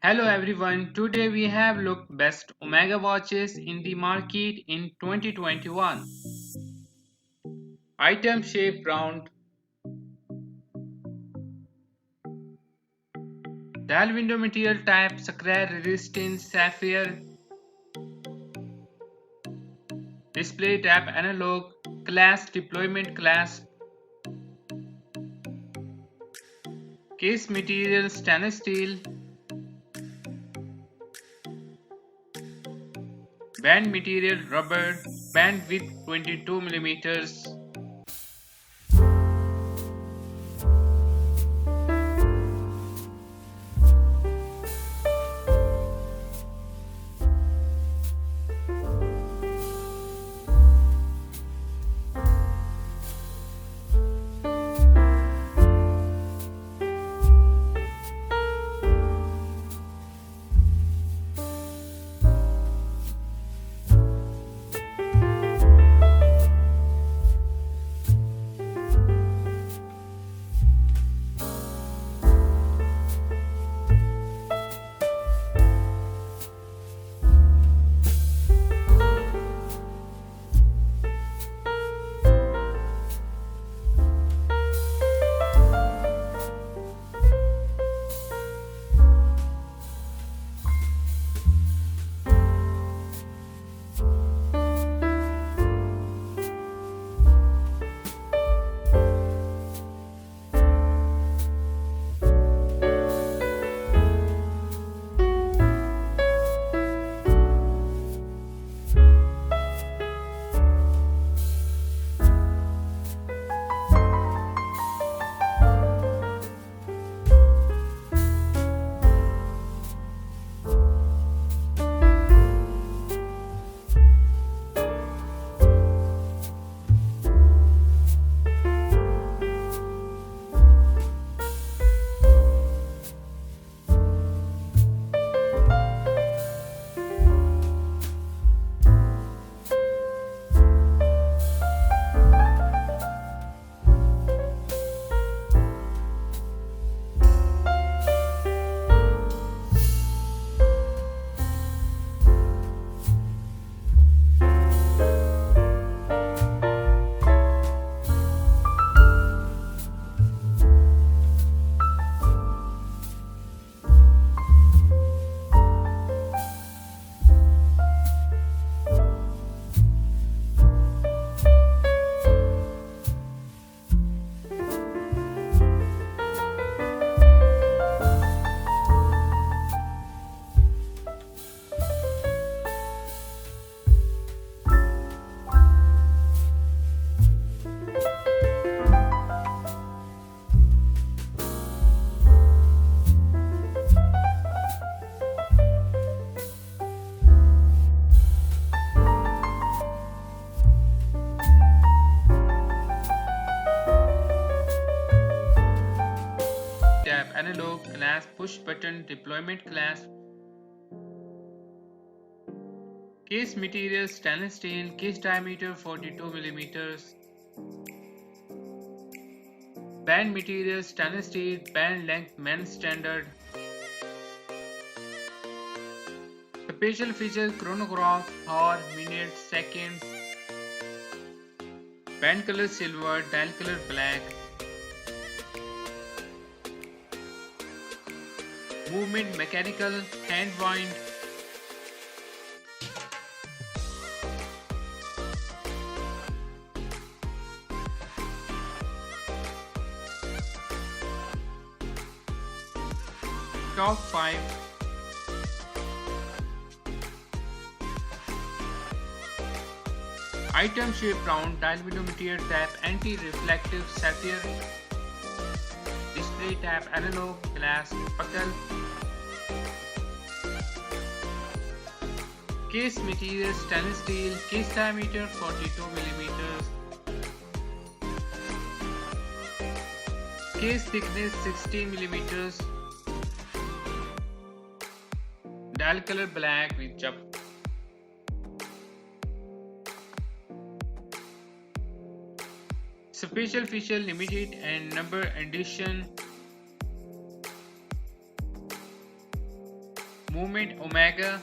Hello everyone, today we have looked best Omega watches in the market in 2021. Item shape round, dial window material type, scratch resistance, sapphire, display type analog, class deployment class, case material stainless steel, band material rubber, band width 22 millimeters. Tab analog class push button deployment class, case material stainless steel, case diameter 42 millimeters, band material stainless steel, band length men standard, special feature chronograph, hour, minutes, seconds, band color silver, dial color black, movement mechanical, hand wind, top 5, item shape round, dial window material type, anti-reflective sapphire, display type analog, glass, buckle, case material stainless steel, case diameter 42 millimeters, case thickness 60 millimeters, dial color black with jump. Special feature limited and number edition. Movement omega.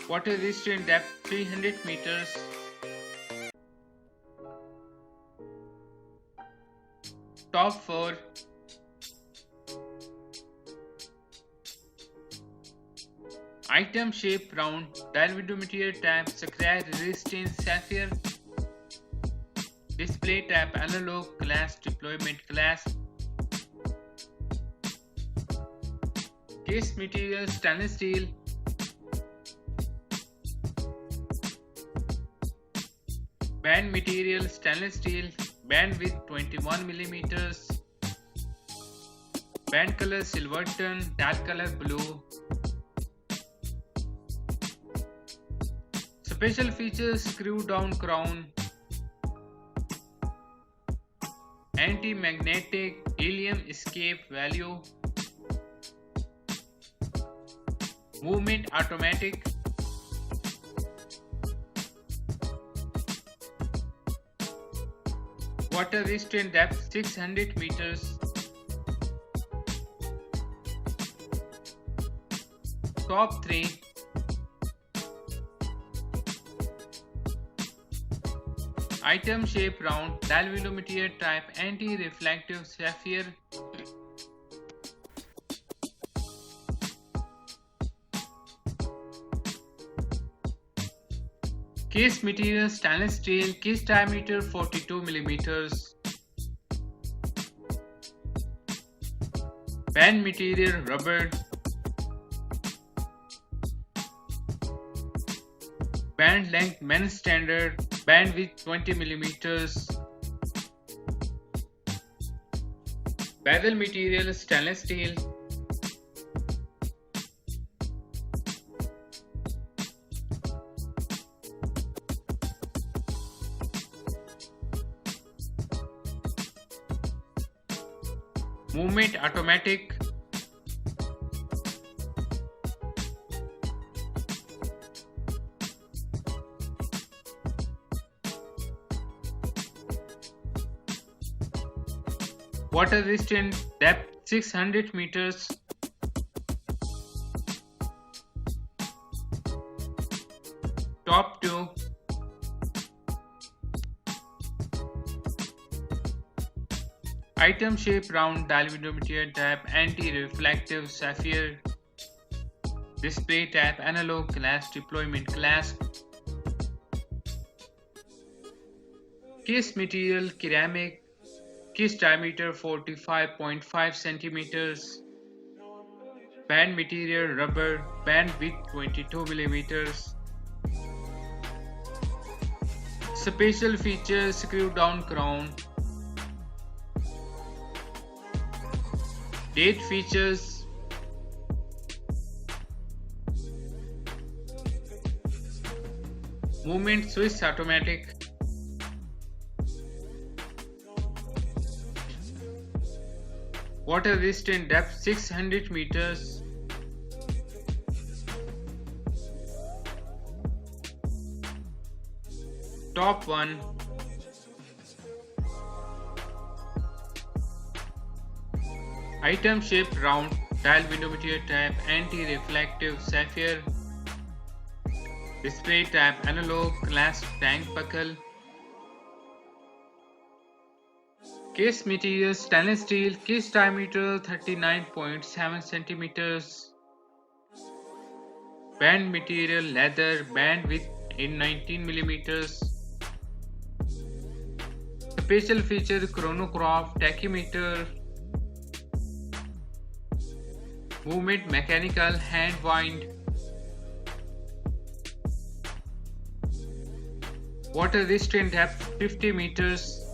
Water resistant depth 300 meters. Top 4. Item shape round, dial window material type, scratch resistant sapphire. Display type analog, glass deployment glass. Case material stainless steel. Band material stainless steel. Band width 21 millimeters. Band color Silverton, dial color blue. Special features screw down crown. Anti-magnetic helium escape valve. Movement automatic. Water resistant depth 600 meters. Top 3. Item shape round, dial window material type anti-reflective sapphire. Case material stainless steel, case diameter 42 millimeters. Band material rubber. Band length men's standard, band width 20 millimeters. Bezel material stainless steel. Movement automatic. Water resistant depth 600 meters. Top 2. Item shape round, dial window material type anti-reflective sapphire. Display type analog, glass deployment glass. Case material ceramic. Case diameter 45.5 centimeters. Band material rubber. Band width 22 millimeters. Special features screw down crown. Date features. Movement switch automatic. Water resistant depth 600 meters. Top 1. Item shape round, dial window material type anti-reflective sapphire. Display type analog, glass tank buckle. Case material stainless steel, case diameter 39.7 centimeters. Band material leather, band width 19 millimeters. Special feature chronograph, tachymeter. Movement mechanical, hand wind. Water resistant depth 50 meters.